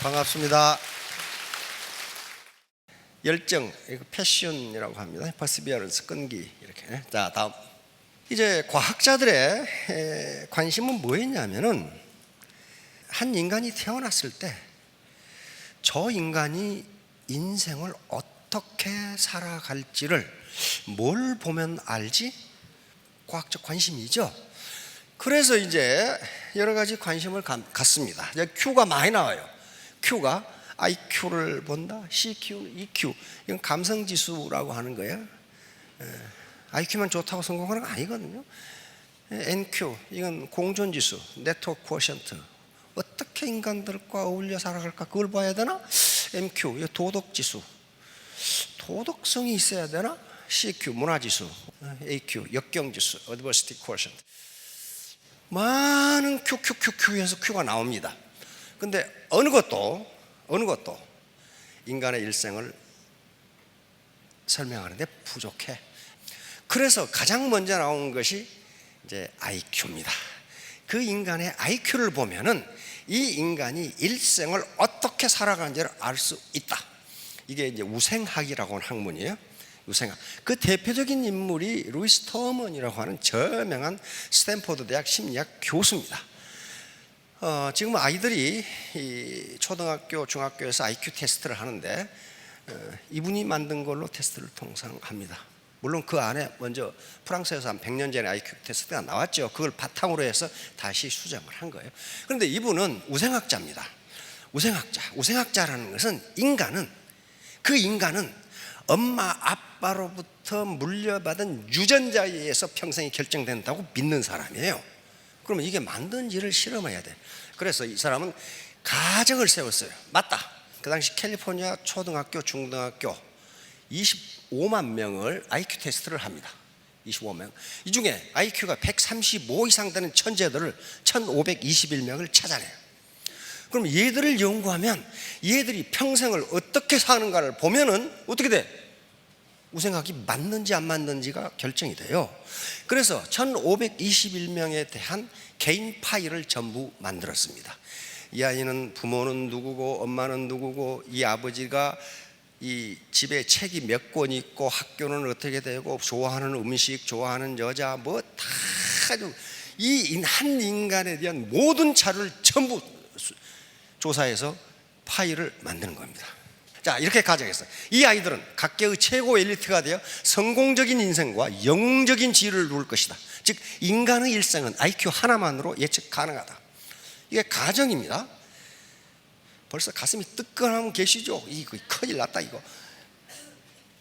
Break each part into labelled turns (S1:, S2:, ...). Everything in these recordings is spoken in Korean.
S1: 반갑습니다. 열정, 이거 패션이라고 합니다. 퍼시비어런스, 끈기. 이렇게. 자, 다음. 이제 과학자들의 관심은 뭐였냐면은, 한 인간이 태어났을 때 저 인간이 인생을 어떻게 살아갈지를 뭘 보면 알지? 과학적 관심이죠. 그래서 이제 여러 가지 관심을 갖습니다. 이제 Q가 많이 나와요. Q가 IQ를 본다, CQ, EQ. 이건 감성지수라고 하는 거예요. IQ만 좋다고 성공하는 거 아니거든요. NQ, 이건 공존지수, 네트워크 쿼션트. 어떻게 인간들과 어울려 살아갈까 그걸 봐야 되나? MQ, 이거 도덕지수. 도덕성이 있어야 되나? CQ, 문화지수. AQ, 역경지수, 어드버시티 쿼션트. 많은 QQQQ에서 Q가 나옵니다. 근데 어느 것도 인간의 일생을 설명하는데 부족해. 그래서 가장 먼저 나온 것이 이제 IQ입니다. 그 인간의 IQ를 보면은 이 인간이 일생을 어떻게 살아가는지를 알 수 있다. 이게 이제 우생학이라고 하는 학문이에요. 우생학. 그 대표적인 인물이 루이스 터먼이라고 하는 저명한 스탠포드 대학 심리학 교수입니다. 지금 아이들이 이 초등학교, 중학교에서 IQ 테스트를 하는데 이분이 만든 걸로 테스트를 통상 합니다. 물론 그 안에 먼저 프랑스에서 한 100년 전에 IQ 테스트가 나왔죠. 그걸 바탕으로 해서 다시 수정을 한 거예요. 그런데 이분은 우생학자입니다. 우생학자라는 것은 그 인간은 엄마 아빠로부터 물려받은 유전자에 의해서 평생이 결정된다고 믿는 사람이에요. 그러면 이게 맞는지를 실험해야 돼. 그래서 이 사람은 가정을 세웠어요. 맞다. 그 당시 캘리포니아 초등학교, 중등학교 25만 명을 IQ 테스트를 합니다. 25명. 이 중에 IQ가 135 이상 되는 천재들을 1521명을 찾아내요. 그럼 얘들을 연구하면 얘들이 평생을 어떻게 사는가를 보면은 어떻게 돼? 우생학이 맞는지 안 맞는지가 결정이 돼요. 그래서 1521명에 대한 개인 파일을 전부 만들었습니다. 이 아이는 부모는 누구고 엄마는 누구고 이 아버지가 이 집에 책이 몇 권 있고 학교는 어떻게 되고 좋아하는 음식, 좋아하는 여자 뭐 다 이 한 인간에 대한 모든 자료를 전부 조사해서 파일을 만드는 겁니다. 자, 이렇게 가정했어요. 이 아이들은 각계의 최고 엘리트가 되어 성공적인 인생과 영웅적인 지위를 누릴 것이다. 즉 인간의 일생은 IQ 하나만으로 예측 가능하다. 이게 가정입니다. 벌써 가슴이 뜨끈하면 계시죠? 이거 큰일 났다 이거.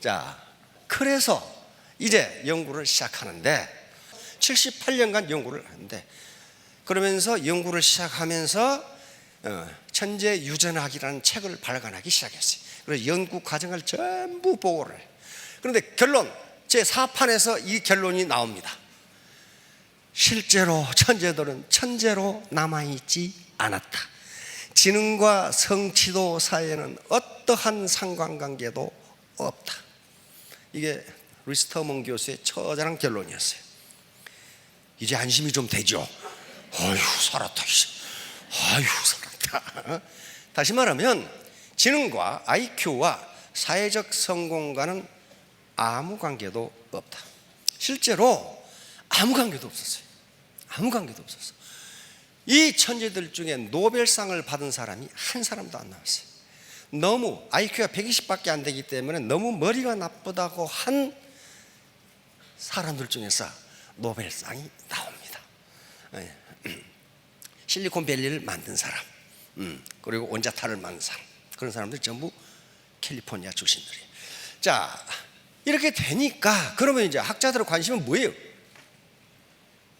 S1: 자, 그래서 이제 연구를 시작하는데 78년간 연구를 하는데, 그러면서 연구를 시작하면서 천재 유전학이라는 책을 발간하기 시작했어요. 그래서 연구 과정을 전부 보고를 해요. 그런데 결론, 제4판에서 이 결론이 나옵니다. 실제로 천재들은 천재로 남아있지 않았다. 지능과 성취도 사이에는 어떠한 상관관계도 없다. 이게 루이스 터먼 교수의 처절한 결론이었어요. 이제 안심이 좀 되죠? 아휴 살았다. 아휴 살았다. 다시 말하면 지능과 IQ와 사회적 성공과는 아무 관계도 없다. 실제로 아무 관계도 없었어요. 아무 관계도 없었어. 이 천재들 중에 노벨상을 받은 사람이 한 사람도 안 나왔어요. 너무 IQ가 120밖에 안 되기 때문에 너무 머리가 나쁘다고 한 사람들 중에서 노벨상이 나옵니다. 실리콘밸리를 만든 사람, 그리고 원자탄을 만든 사람, 그런 사람들 전부 캘리포니아 출신들이에요. 자, 이렇게 되니까 그러면 이제 학자들의 관심은 뭐예요?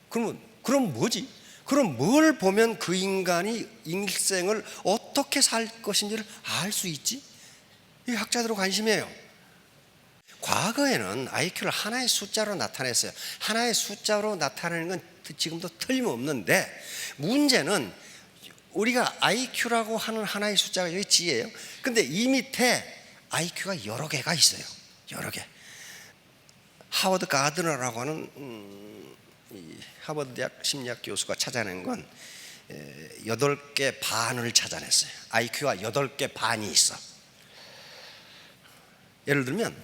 S1: 그럼 뭐지? 그럼 뭘 보면 그 인간이 일생을 어떻게 살 것인지를 알 수 있지? 이게 학자들의 관심이에요. 과거에는 IQ를 하나의 숫자로 나타냈어요. 하나의 숫자로 나타내는 건 지금도 틀림없는데, 문제는 우리가 IQ라고 하는 하나의 숫자가 여기 G예요. 근데 이 밑에 IQ가 여러 개가 있어요. 여러 개. 하워드 가드너라고 하는 하버드 대학 심리학 교수가 찾아낸 건 8개 반을 찾아냈어요. IQ가 8개 반이 있어. 예를 들면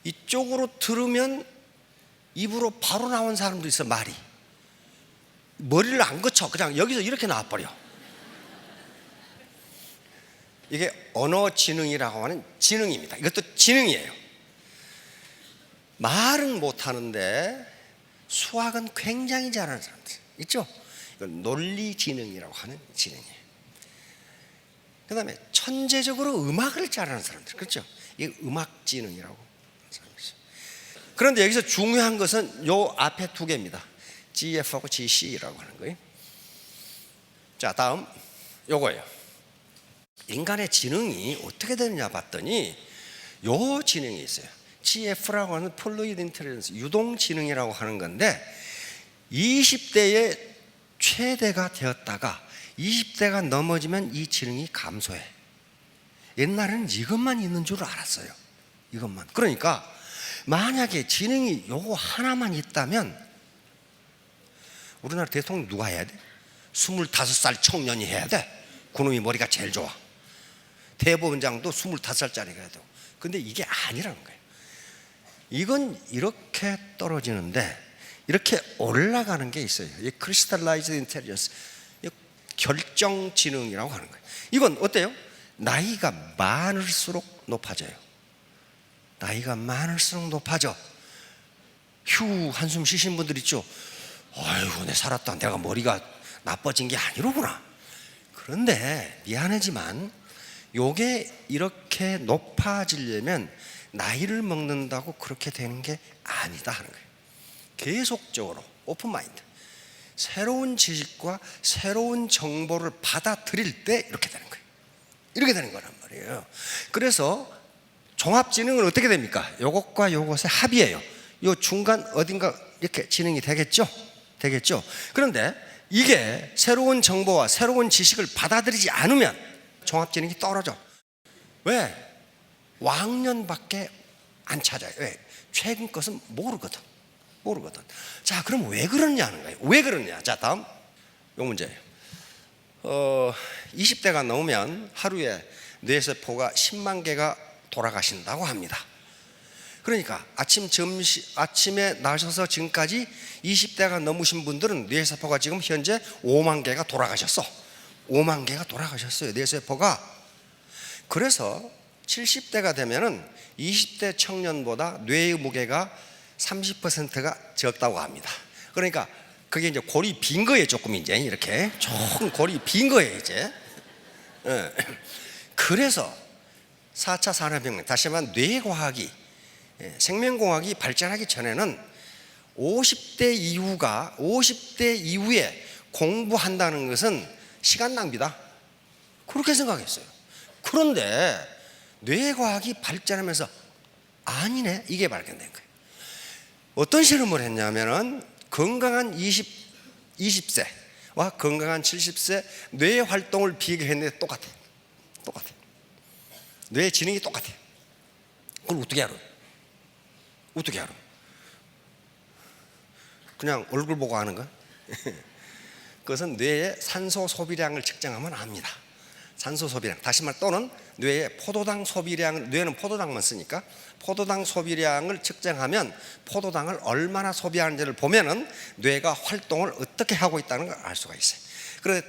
S1: 이쪽으로 들으면 입으로 바로 나온 사람도 있어. 말이 머리를 안 거쳐 그냥 여기서 이렇게 나와버려. 이게 언어지능이라고 하는 지능입니다. 이것도 지능이에요. 말은 못하는데 수학은 굉장히 잘하는 사람들 있죠. 이건 논리지능이라고 하는 지능이에요. 그 다음에 천재적으로 음악을 잘하는 사람들, 그렇죠? 이게 음악지능이라고 하는 사람이죠. 그런데 여기서 중요한 것은 요 앞에 두 개입니다. GF하고 GC라고 하는 거예요. 자, 다음 요거예요. 인간의 지능이 어떻게 되느냐 봤더니 요 지능이 있어요. GF라고 하는 플루이드 인텔리전스, 유동지능이라고 하는 건데 20대에 최대가 되었다가 20대가 넘어지면 이 지능이 감소해. 옛날에는 이것만 있는 줄 알았어요. 이것만. 그러니까 만약에 지능이 요거 하나만 있다면 우리나라 대통령 누가 해야 돼? 25살 청년이 해야 돼. 그놈이 머리가 제일 좋아. 대법원장도 25살짜리가 해야 되고. 근데 이게 아니라는 거예요. 이건 이렇게 떨어지는데 이렇게 올라가는 게 있어요. 이 크리스탈라이즈드 인텔리전스, 결정지능이라고 하는 거예요. 이건 어때요? 나이가 많을수록 높아져요. 나이가 많을수록 높아져. 휴 한숨 쉬신 분들 있죠. 아이고 내 살았다. 내가 머리가 나빠진 게 아니로구나. 그런데 미안하지만 요게 이렇게 높아지려면 나이를 먹는다고 그렇게 되는 게 아니다 하는 거예요. 계속적으로 오픈마인드, 새로운 지식과 새로운 정보를 받아들일 때 이렇게 되는 거예요. 이렇게 되는 거란 말이에요. 그래서 종합지능은 어떻게 됩니까? 요것과 요것의 합이에요. 요 중간 어딘가 이렇게 지능이 되겠죠? 되겠죠? 그런데 이게 새로운 정보와 새로운 지식을 받아들이지 않으면 종합지능이 떨어져. 왜? 왕년밖에 안 찾아요. 왜? 최근 것은 모르거든. 자, 그럼 왜 그러냐는 거예요. 왜 그러냐? 자, 다음 요 문제예요. 20대가 넘으면 하루에 뇌세포가 10만 개가 돌아가신다고 합니다. 그러니까 아침에 나셔서 지금까지 20대가 넘으신 분들은 뇌세포가 지금 현재 5만 개가 돌아가셨어. 5만 개가 돌아가셨어요, 뇌세포가. 그래서 70대가 되면은 20대 청년보다 뇌의 무게가 30%가 적다고 합니다. 그러니까 그게 이제 골이 빈 거예요. 조금 이제 이렇게 조금 골이 빈 거예요 이제. 그래서 4차 산업혁명, 다시 말하면 뇌과학이, 생명공학이 발전하기 전에는 50대 이후에 공부한다는 것은 시간 낭비다, 그렇게 생각했어요. 그런데 뇌과학이 발전하면서 아니네, 이게 발견된 거예요. 어떤 실험을 했냐면은 건강한 20세와 건강한 70세 뇌 활동을 비교했는데 똑같아. 뇌 지능이 똑같아. 그걸 어떻게 알아? 그냥 얼굴 보고 하는 거야? 그것은 뇌의 산소 소비량을 측정하면 압니다. 산소 소비량, 다시 말 또는 뇌의 포도당 소비량, 뇌는 포도당만 쓰니까 포도당 소비량을 측정하면 포도당을 얼마나 소비하는지를 보면은 뇌가 활동을 어떻게 하고 있다는 걸 알 수가 있어요. 그런데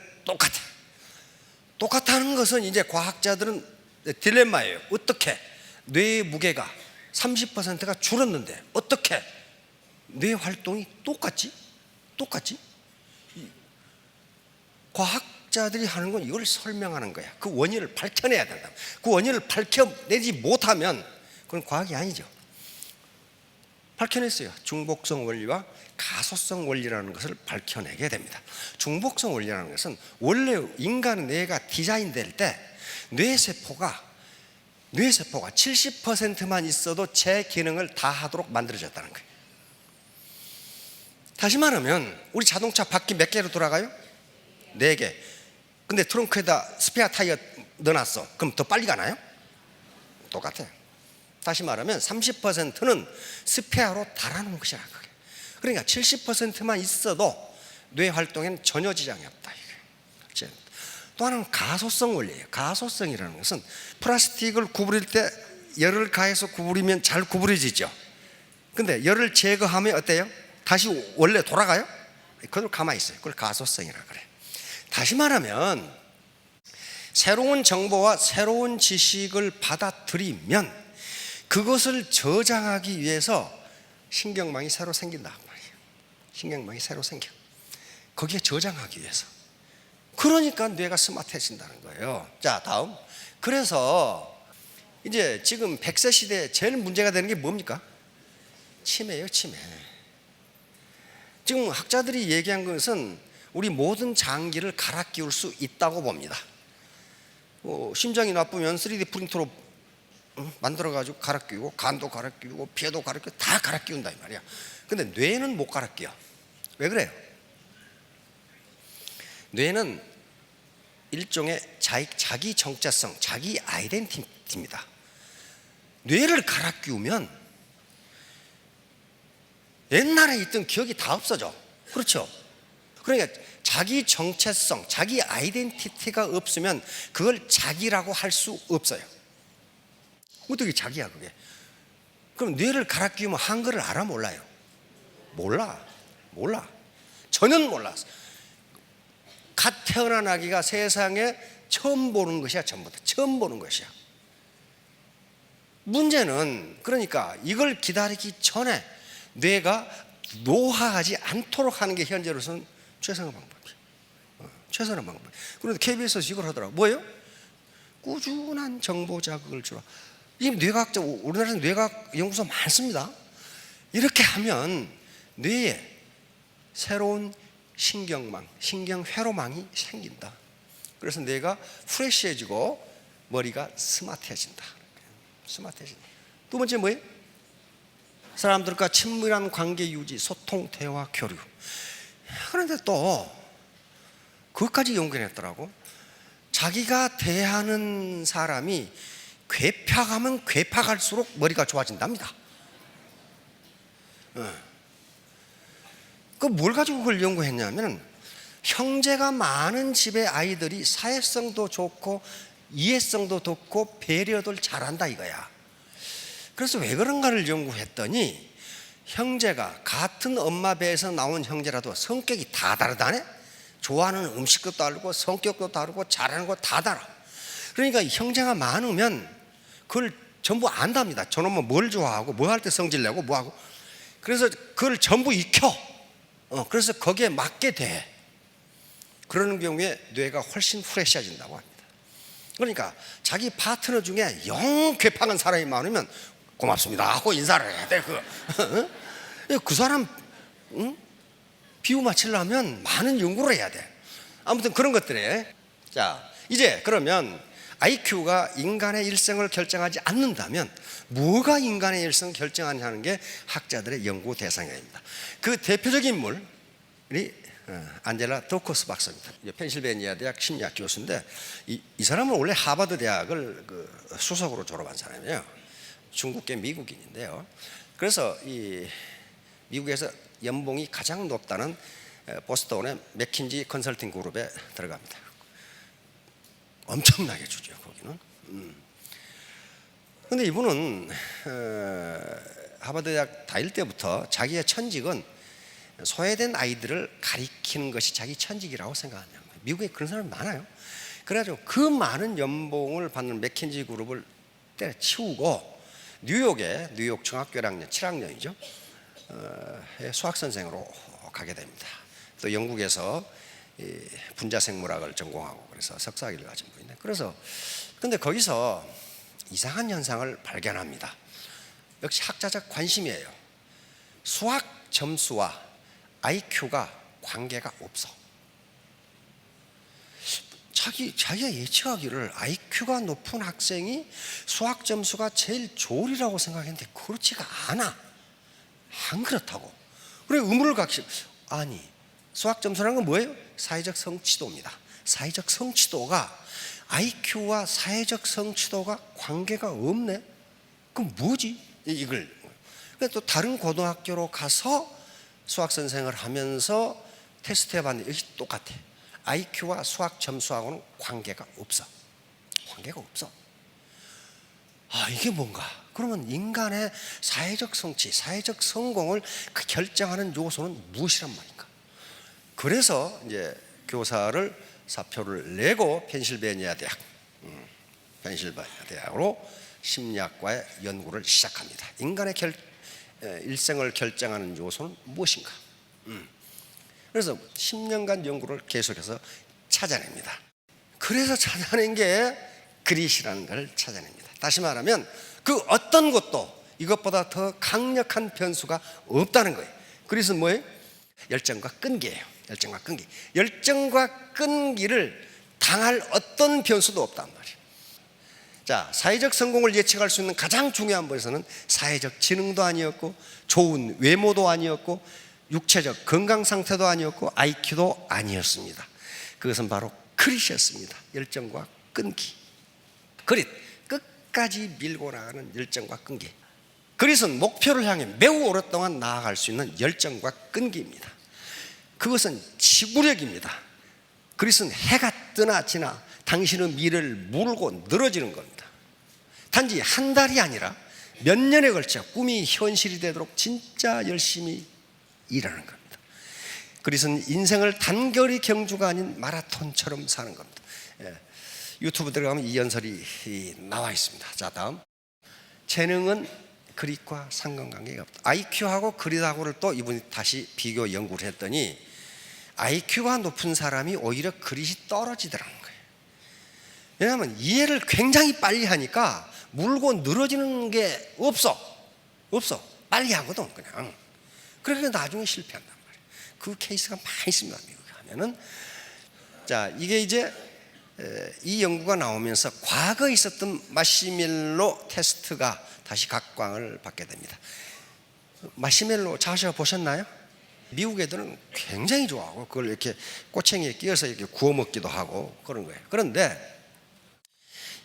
S1: 똑같다는 것은 이제 과학자들은 딜레마예요. 어떻게 뇌의 무게가 30%가 줄었는데 어떻게 뇌 활동이 똑같지? 과학자들이 하는 건 이걸 설명하는 거야. 그 원인을 밝혀내야 된다. 그 원인을 밝혀내지 못하면 그건 과학이 아니죠. 밝혀냈어요. 중복성 원리와 가소성 원리라는 것을 밝혀내게 됩니다. 중복성 원리라는 것은 원래 인간의 뇌가 디자인될 때 뇌세포가 70%만 있어도 제 기능을 다 하도록 만들어졌다는 거예요. 다시 말하면 우리 자동차 바퀴 몇 개로 돌아가요? 4개. 근데 트렁크에다 스페어 타이어 넣어놨어. 그럼 더 빨리 가나요? 똑같아요. 다시 말하면 30%는 스페어로 달아놓은 것이라는 거예요. 그러니까 70%만 있어도 뇌 활동에는 전혀 지장이 없다. 또 하나는 가소성 원리예요. 가소성이라는 것은 플라스틱을 구부릴 때 열을 가해서 구부리면 잘 구부러지죠. 근데 열을 제거하면 어때요? 다시 원래 돌아가요? 그걸 가만히 있어요. 그걸 가소성이라고 그래요. 다시 말하면 새로운 정보와 새로운 지식을 받아들이면 그것을 저장하기 위해서 신경망이 새로 생긴단 말이에요. 신경망이 새로 생겨. 거기에 저장하기 위해서. 그러니까 뇌가 스마트해진다는 거예요. 자, 다음. 그래서 이제 지금 100세 시대에 제일 문제가 되는 게 뭡니까? 치매예요, 치매. 지금 학자들이 얘기한 것은 우리 모든 장기를 갈아 끼울 수 있다고 봅니다. 심장이 나쁘면 3D 프린터로 만들어가지고 갈아 끼우고, 간도 갈아 끼우고, 폐도 갈아 끼우고, 다 갈아 끼운다 이 말이야. 근데 뇌는 못 갈아 끼워. 왜 그래요? 뇌는 일종의 자기 정체성, 자기 아이덴티티입니다. 뇌를 갈아 끼우면 옛날에 있던 기억이 다 없어져. 그렇죠? 그러니까 자기 정체성, 자기 아이덴티티가 없으면 그걸 자기라고 할 수 없어요. 어떻게 자기야 그게? 그럼 뇌를 갈아 끼우면 한글을 알아 몰라요? 몰라. 전혀 몰라. 갓 태어난 아기가 세상에 처음 보는 것이야. 전부 다 처음 보는 것이야. 문제는 그러니까 이걸 기다리기 전에 뇌가 노화하지 않도록 하는 게 현재로서는 최선의 방법이야. 최선의 방법. 그런데 KBS에서 이걸 하더라고. 뭐예요? 꾸준한 정보 자극을 주라. 이 뇌과학자, 우리나라에서 뇌과학 연구소 많습니다. 이렇게 하면 뇌에 새로운 신경망, 신경회로망이 생긴다. 그래서 뇌가 프레시해지고 머리가 스마트해진다. 스마트해진다. 두 번째 뭐예요? 사람들과 친밀한 관계 유지, 소통, 대화, 교류. 그런데 또 그것까지 연구해냈더라고. 자기가 대하는 사람이 괴팍하면 괴팍할수록 머리가 좋아진답니다. 그 뭘 가지고 그걸 연구했냐면 형제가 많은 집의 아이들이 사회성도 좋고 이해성도 좋고 배려를 잘한다 이거야. 그래서 왜 그런가를 연구했더니 형제가 같은 엄마 배에서 나온 형제라도 성격이 다 다르다네. 좋아하는 음식도 다르고 성격도 다르고 잘하는 거 다 달라. 그러니까 형제가 많으면 그걸 전부 안답니다. 저놈은 뭘 좋아하고 뭐 할 때 성질 내고 뭐 하고. 그래서 그걸 전부 익혀. 그래서 거기에 맞게 돼. 그러는 경우에 뇌가 훨씬 프레시해진다고 합니다. 그러니까 자기 파트너 중에 영 괴팍한 사람이 많으면 고맙습니다 하고 인사를 해야 돼. 그 사람 비유 맞추려면 많은 연구를 해야 돼. 아무튼 그런 것들에. 자, 이제 그러면 IQ가 인간의 일생을 결정하지 않는다면 뭐가 인간의 일생을 결정하느냐는 게 학자들의 연구 대상입니다. 그 대표적인 인물이 안젤라 도커스 박사입니다. 펜실베니아 대학 심리학 교수인데 이 사람은 원래 하버드 대학을 수석으로 졸업한 사람이에요. 중국계 미국인인데요. 그래서 이 미국에서 연봉이 가장 높다는 보스턴의 맥킨지 컨설팅 그룹에 들어갑니다. 엄청나게 주죠 거기는. 그런데 이분은 하버드 대학 다닐 때부터 자기의 천직은 소외된 아이들을 가리키는 것이 자기 천직이라고 생각하는 거예요. 미국에 그런 사람이 많아요. 그래가지고 그 많은 연봉을 받는 맥킨지 그룹을 때려치우고 뉴욕에 뉴욕 중학교 1학년 7학년이죠. 수학 선생으로 가게 됩니다. 또 영국에서 분자생물학을 전공하고 그래서 석사학위를 가진 분인데, 그래서 근데 거기서 이상한 현상을 발견합니다. 역시 학자적 관심이에요. 수학 점수와 IQ가 관계가 없어. 자기가 예측하기를 IQ가 높은 학생이 수학 점수가 제일 좋으리라고 생각했는데 그렇지가 않아. 안 그렇다고. 그래 의문을 갖기. 아니, 수학 점수라는 건 뭐예요? 사회적 성취도입니다. 사회적 성취도가 IQ와 사회적 성취도가 관계가 없네. 그럼 뭐지? 이걸. 또 다른 고등학교로 가서 수학 선생을 하면서 테스트 해봤는데 여기 똑같아. IQ와 수학 점수하고는 관계가 없어. 관계가 없어. 이게 뭔가? 그러면 인간의 사회적 성취, 사회적 성공을 결정하는 요소는 무엇이란 말인가? 그래서 이제 교사를 사표를 내고 펜실베니아 대학으로 심리학과의 연구를 시작합니다. 인간의 일생을 결정하는 요소는 무엇인가? 그래서 10년간 연구를 계속해서 찾아냅니다. 그래서 찾아낸 게 그릿이라는 걸 찾아냅니다. 다시 말하면 그 어떤 것도 이것보다 더 강력한 변수가 없다는 거예요. 그릿은 뭐예요? 열정과 끈기예요. 열정과 끈기. 열정과 끈기를 당할 어떤 변수도 없단 말이에요. 자, 사회적 성공을 예측할 수 있는 가장 중요한 것에서는 사회적 지능도 아니었고, 좋은 외모도 아니었고, 육체적 건강 상태도 아니었고, IQ도 아니었습니다. 그것은 바로 그릿이었습니다. 열정과 끈기. 그릿, 끝까지 밀고 나가는 열정과 끈기. 그릿은 목표를 향해 매우 오랫동안 나아갈 수 있는 열정과 끈기입니다. 그것은 지구력입니다. 그릿은 해가 뜨나 지나 당신의 미래를 물고 늘어지는 겁니다. 단지 한 달이 아니라 몇 년에 걸쳐 꿈이 현실이 되도록 진짜 열심히 일하는 겁니다. 그릿은 인생을 단결이 경주가 아닌 마라톤처럼 사는 겁니다. 유튜브 들어가면 이 연설이 나와 있습니다. 자, 다음. 재능은 그릿과 상관관계가 없다. IQ하고 그릿하고를 또 이분이 다시 비교 연구를 했더니 IQ가 높은 사람이 오히려 그릿이 떨어지더라는 거예요. 왜냐하면 이해를 굉장히 빨리 하니까 물고 늘어지는 게 없어. 빨리 하거든 그냥. 그러니까 나중에 실패한단 말이에요. 그 케이스가 많이 있습니다. 미국에 하면은. 자, 이게 이제 이 연구가 나오면서 과거에 있었던 마시멜로 테스트가 다시 각광을 받게 됩니다. 마시멜로 자주 보셨나요? 미국 애들은 굉장히 좋아하고 그걸 이렇게 꼬챙이에 끼워서 이렇게 구워 먹기도 하고 그런 거예요. 그런데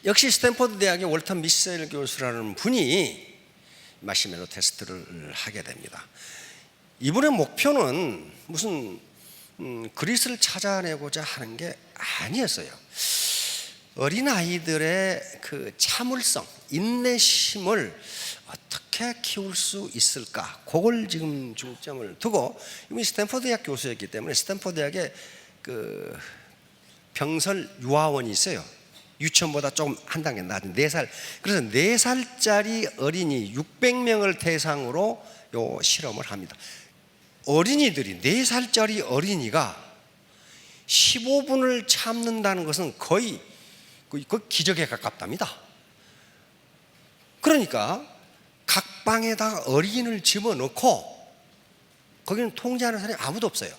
S1: 역시 스탠포드 대학의 월터 미셀 교수라는 분이 마시멜로 테스트를 하게 됩니다. 이분의 목표는 무슨 그릿을 찾아내고자 하는 게 아니었어요. 어린아이들의 그 참을성, 인내심을 어떻게 키울 수 있을까? 그걸 지금 중점을 두고, 이분이 스탠포드 대학 교수였기 때문에 스탠포드 대학에 그 병설 유아원이 있어요. 유치원보다 조금 한 단계 낮은 4살. 그래서 4살짜리 어린이 600명을 대상으로 요 실험을 합니다. 어린이들이 4살짜리 어린이가 15분을 참는다는 것은 거의 기적에 가깝답니다. 그러니까 각 방에다가 어린이를 집어넣고 거기는 통제하는 사람이 아무도 없어요.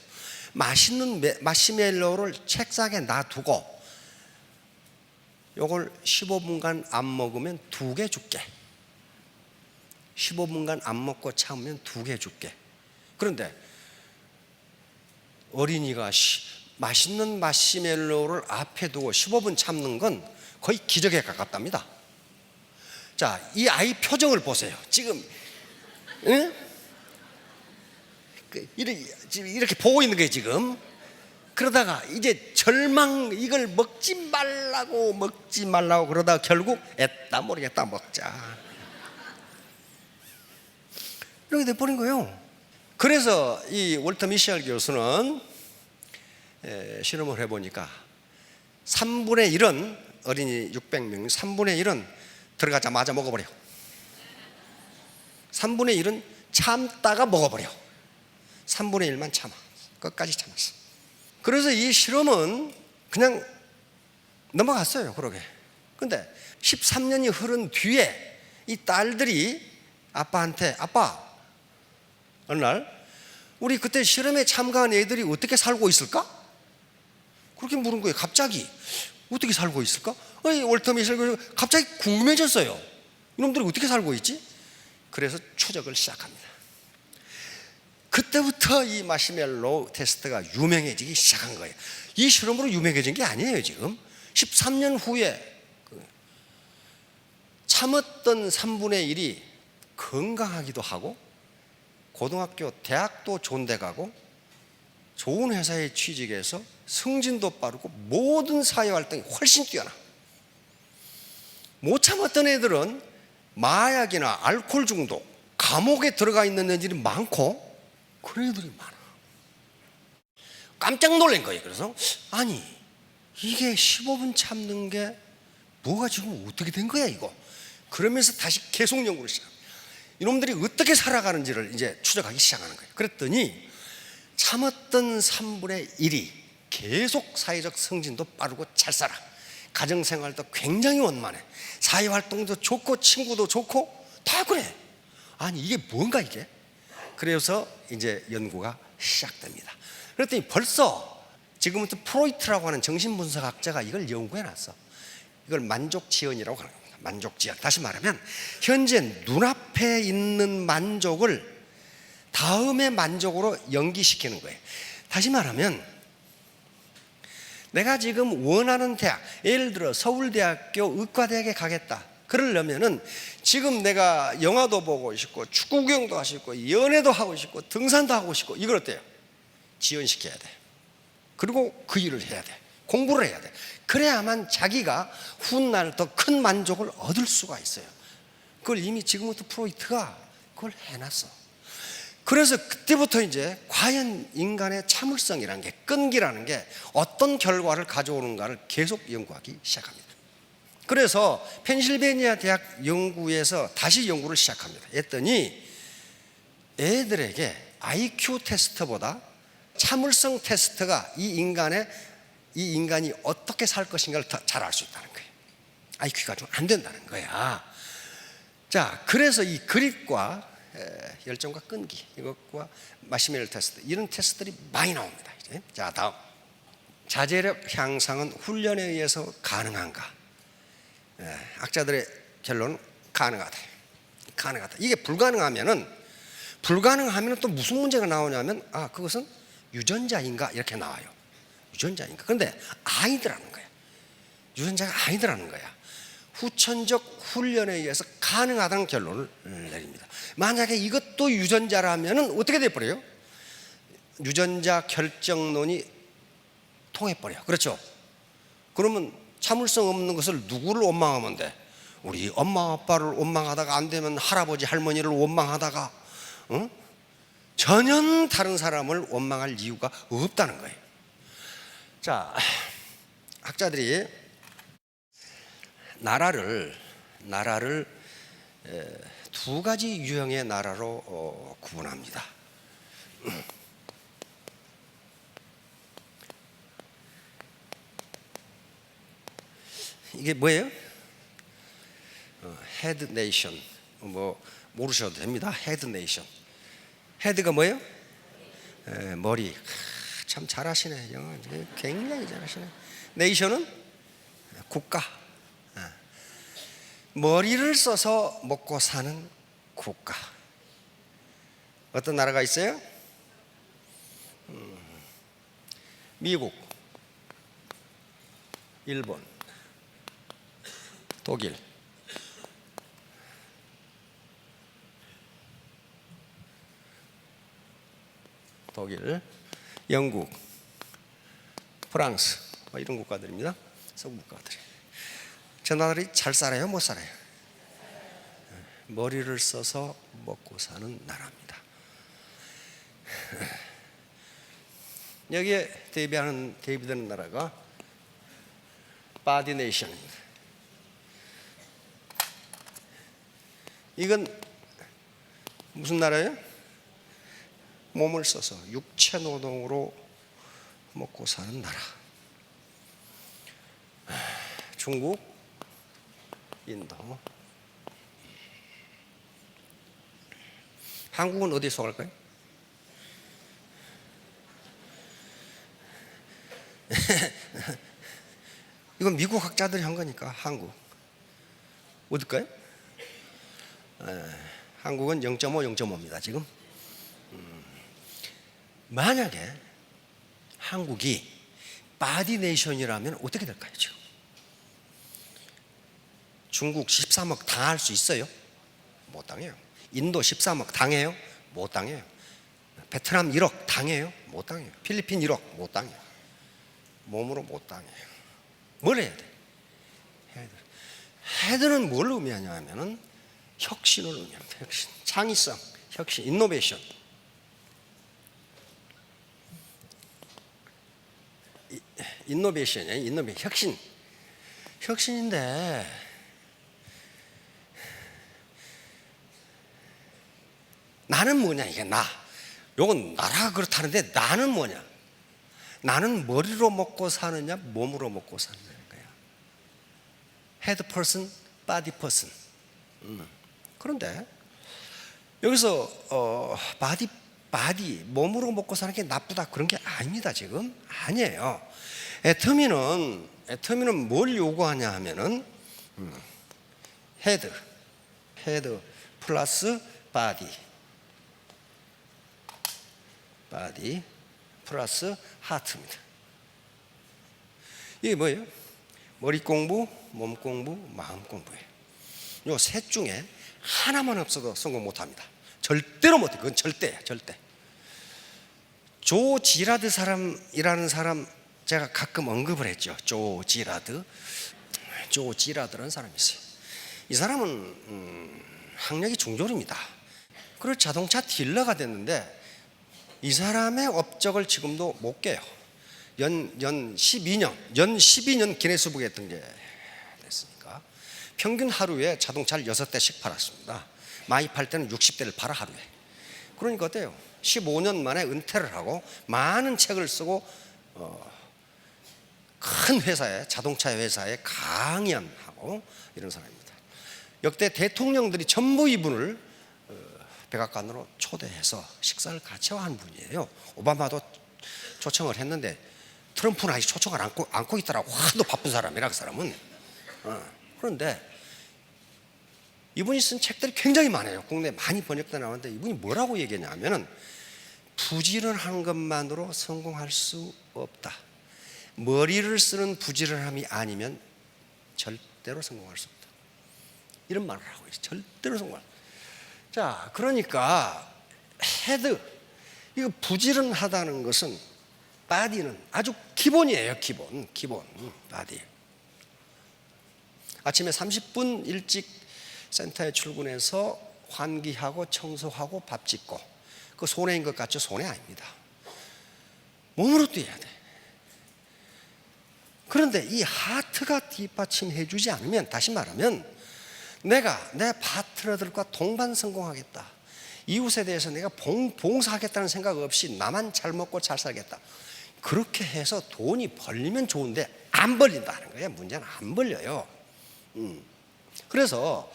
S1: 맛있는 마시멜로를 책상에 놔두고 요걸 15분간 안 먹으면 2개 줄게. 15분간 안 먹고 참으면 2개 줄게. 그런데 어린이가 맛있는 마시멜로를 앞에 두고 15분 참는 건 거의 기적에 가깝답니다. 자, 이 아이 표정을 보세요. 지금 이렇게 보고 있는 거예요 지금. 그러다가 이제 이걸 먹지 말라고 그러다가 결국 애따 모르겠다 먹자 이렇게 돼버린 거예요. 그래서 이 월터 미셸 교수는 실험을 해보니까 3분의 1은 어린이 600명 3분의 1은 들어가자마자 먹어버려. 3분의 1은 참다가 먹어버려. 3분의 1만 참아. 끝까지 참았어. 그래서 이 실험은 그냥 넘어갔어요. 그러게. 근데 13년이 흐른 뒤에 이 딸들이 아빠한테, 아빠, 어느 날 우리 그때 실험에 참가한 애들이 어떻게 살고 있을까? 그렇게 물은 거예요. 갑자기 어떻게 살고 있을까? 월터 미셸 교수 갑자기 궁금해졌어요. 이놈들이 어떻게 살고 있지? 그래서 추적을 시작합니다. 그때부터 이 마시멜로 테스트가 유명해지기 시작한 거예요. 이 실험으로 유명해진 게 아니에요. 지금 13년 후에 참았던 3분의 1이 건강하기도 하고 고등학교, 대학도 좋은 데 가고 좋은 회사에 취직해서 승진도 빠르고 모든 사회활동이 훨씬 뛰어나. 못 참았던 애들은 마약이나 알코올 중독, 감옥에 들어가 있는 애들이 많고 그런 애들이 많아. 깜짝 놀란 거예요. 그래서 아니 이게 15분 참는 게 뭐가 지금 어떻게 된 거야 이거. 그러면서 다시 계속 연구를 시작. 이놈들이 어떻게 살아가는지를 이제 추적하기 시작하는 거예요. 그랬더니 참았던 3분의 1이 계속 사회적 승진도 빠르고 잘 살아. 가정생활도 굉장히 원만해. 사회활동도 좋고 친구도 좋고 다 그래. 아니 이게 뭔가 이게. 그래서 이제 연구가 시작됩니다. 그랬더니 벌써 지금부터 프로이트라고 하는 정신분석학자가 이걸 연구해놨어. 이걸 만족지연이라고 하는 겁니다. 만족지연. 다시 말하면 현재 눈앞에 있는 만족을 다음의 만족으로 연기시키는 거예요. 다시 말하면 내가 지금 원하는 대학, 예를 들어 서울대학교 의과대학에 가겠다. 그러려면은 지금 내가 영화도 보고 싶고 축구 구경도 하고 싶고 연애도 하고 싶고 등산도 하고 싶고 이걸 어때요? 지연시켜야 돼. 그리고 그 일을 해야 돼. 공부를 해야 돼. 그래야만 자기가 훗날 더 큰 만족을 얻을 수가 있어요. 그걸 이미 지금부터 프로이트가 그걸 해놨어. 그래서 그때부터 이제 과연 인간의 참을성이라는 게, 끈기라는 게 어떤 결과를 가져오는가를 계속 연구하기 시작합니다. 그래서 펜실베니아 대학 연구에서 다시 연구를 시작합니다. 했더니 애들에게 IQ 테스트보다 참을성 테스트가 이 인간이 어떻게 살 것인가를 더 잘 알 수 있다는 거예요. IQ가 좀 안 된다는 거야. 자, 그래서 이 그립과 열정과 끈기, 이것과 마시멜로 테스트, 이런 테스트들이 많이 나옵니다. 이제. 자, 다음. 자제력 향상은 훈련에 의해서 가능한가? 학자들의 결론은 가능하다. 가능하다. 이게 불가능하면은 또 무슨 문제가 나오냐면, 그것은 유전자인가? 이렇게 나와요. 유전자인가? 그런데 아니더라는 거야. 유전자가 아니더라는 거야. 후천적 훈련에 의해서 가능하다는 결론을 내립니다. 만약에 이것도 유전자라면 어떻게 돼버려요? 유전자 결정론이 통해버려. 그렇죠? 그러면 참을성 없는 것을 누구를 원망하면 돼? 우리 엄마 아빠를 원망하다가 안 되면 할아버지 할머니를 원망하다가 전혀 다른 사람을 원망할 이유가 없다는 거예요. 자, 학자들이 나라를 두 가지 유형의 나라로 구분합니다. 이게 뭐예요? 헤드 네이션. 뭐 모르셔도 됩니다. 헤드 네이션. 헤드가 뭐예요? 머리. 참 잘하시네. 영어 굉장히 잘하시네. 네이션은 국가. 머리를 써서 먹고 사는 국가. 어떤 나라가 있어요? 미국, 일본, 독일, 영국, 프랑스, 이런 국가들입니다. 서구 국가들이. 저 나라들이 잘 살아요? 못 살아요? 머리를 써서 먹고 사는 나라입니다. 여기에 대비되는 나라가 바디 네이션입니다. 이건 무슨 나라예요? 몸을 써서 육체 노동으로 먹고 사는 나라. 중국, 인도. 한국은 어디에 속할까요? 이건 미국 학자들이 한 거니까 한국. 어딜까요? 한국은 0.5, 0.5입니다 지금. 만약에 한국이 바디 네이션이라면 어떻게 될까요 지금? 중국 13억 당할 수 있어요? 못 당해요. 인도 13억 당해요? 못 당해요. 베트남 1억 당해요? 못 당해요. 필리핀 1억 못 당해요. 몸으로 못 당해요. 뭘 해야 돼? 헤드는 뭘 의미하냐 하면은 혁신을 의미합니다. 혁신, 창의성, 혁신, 인노베이션. 인노베이션이에요. 인노베이션, 혁신. 혁신인데 나는 뭐냐, 이게 나. 요건 나라 그렇다는데 나는 뭐냐? 나는 머리로 먹고 사느냐, 몸으로 먹고 사느냐인 거야. 헤드 퍼슨, 바디 퍼슨. 그런데 여기서 바디 몸으로 먹고 사는 게 나쁘다 그런 게 아닙니다. 지금 아니에요. 애터미는 뭘 요구하냐 하면은 헤드 플러스 바디 플러스 하트입니다. 이게 뭐예요? 머리 공부, 몸 공부, 마음 공부예요. 요 셋 중에 하나만 없어도 성공 못합니다. 절대로 못해. 그건 절대야, 절대. 조 지라드 사람이라는 사람 제가 가끔 언급을 했죠. 조 지라드라는 사람이 있어요. 이 사람은 학력이 중졸입니다. 그리고 자동차 딜러가 됐는데 이 사람의 업적을 지금도 못 깨요. 연 12년 기네스북에 등재됐으니까 평균 하루에 자동차를 6대씩 팔았습니다. 많이 팔 때는 60대를 팔아 하루에. 그러니까 어때요? 15년 만에 은퇴를 하고 많은 책을 쓰고 큰 회사에, 자동차 회사에 강연하고 이런 사람입니다. 역대 대통령들이 전부 이분을 백악관으로 초대해서 식사를 같이 한 분이에요. 오바마도 초청을 했는데 트럼프는 아직 초청을 안고 있더라고. 하도 바쁜 사람이라 그 사람은. 그런데 이분이 쓴 책들이 굉장히 많아요. 국내에 많이 번역돼 나오는데 이분이 뭐라고 얘기했냐면은 부지런한 것만으로 성공할 수 없다. 머리를 쓰는 부지런함이 아니면 절대로 성공할 수 없다. 이런 말을 하고 있어요. 절대로 성공할 수 없다. 자, 그러니까 헤드, 이거 부지런하다는 것은 바디는 아주 기본이에요. 기본 바디. 아침에 30분 일찍 센터에 출근해서 환기하고 청소하고 밥 짓고, 그 손해인 것 같죠? 손해 아닙니다. 몸으로 뛰어야 돼. 그런데 이 하트가 뒷받침해 주지 않으면, 다시 말하면 내가 내 파트너들과 동반 성공하겠다, 이웃에 대해서 내가 봉사하겠다는 생각 없이 나만 잘 먹고 잘 살겠다, 그렇게 해서 돈이 벌리면 좋은데 안 벌린다는 거예요. 문제는 안 벌려요. 그래서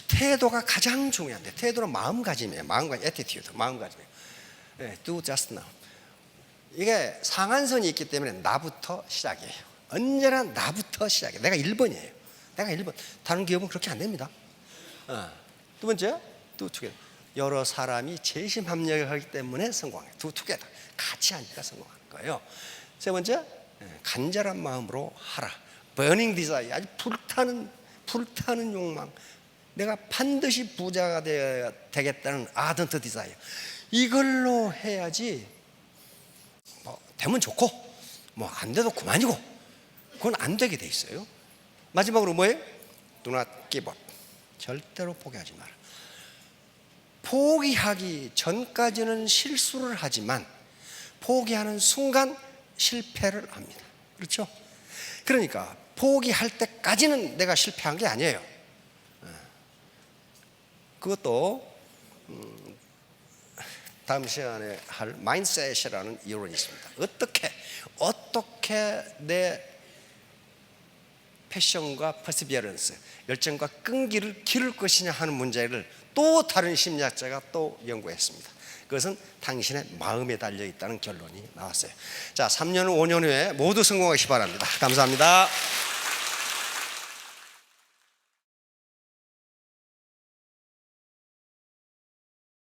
S1: 태도가 가장 중요한데, 태도는 마음가짐이에요. 마음가짐, attitude, 마음가짐이에요. Do just now. 이게 상한선이 있기 때문에 나부터 시작이에요. 언제나 나부터 시작이에요. 내가 1번이에요. 내가 1번. 다른 기업은 그렇게 안 됩니다. 두 번째, do together. 여러 사람이 재심 합력하기 때문에 성공해요. do together. 같이 하니까 성공하는 거예요. 세 번째, 간절한 마음으로 하라. burning desire. 아주 불타는 욕망. 내가 반드시 부자가 되겠다는 ardent desire. 이걸로 해야지. 뭐 되면 좋고 뭐 안 돼도 그만이고, 그건 안 되게 돼 있어요. 마지막으로 뭐예요? Do not give up. 절대로 포기하지 마라. 포기하기 전까지는 실수를 하지만 포기하는 순간 실패를 합니다. 그렇죠? 그러니까 포기할 때까지는 내가 실패한 게 아니에요. 그것도 다음 시간에 할 마인셋이라는 이론이 있습니다. 어떻게 내 패션과 퍼시비어런스, 열정과 끈기를 기를 것이냐 하는 문제를 또 다른 심리학자가 또 연구했습니다. 그것은 당신의 마음에 달려 있다는 결론이 나왔어요. 자, 3년 후, 5년 후에 모두 성공하시기 바랍니다. 감사합니다.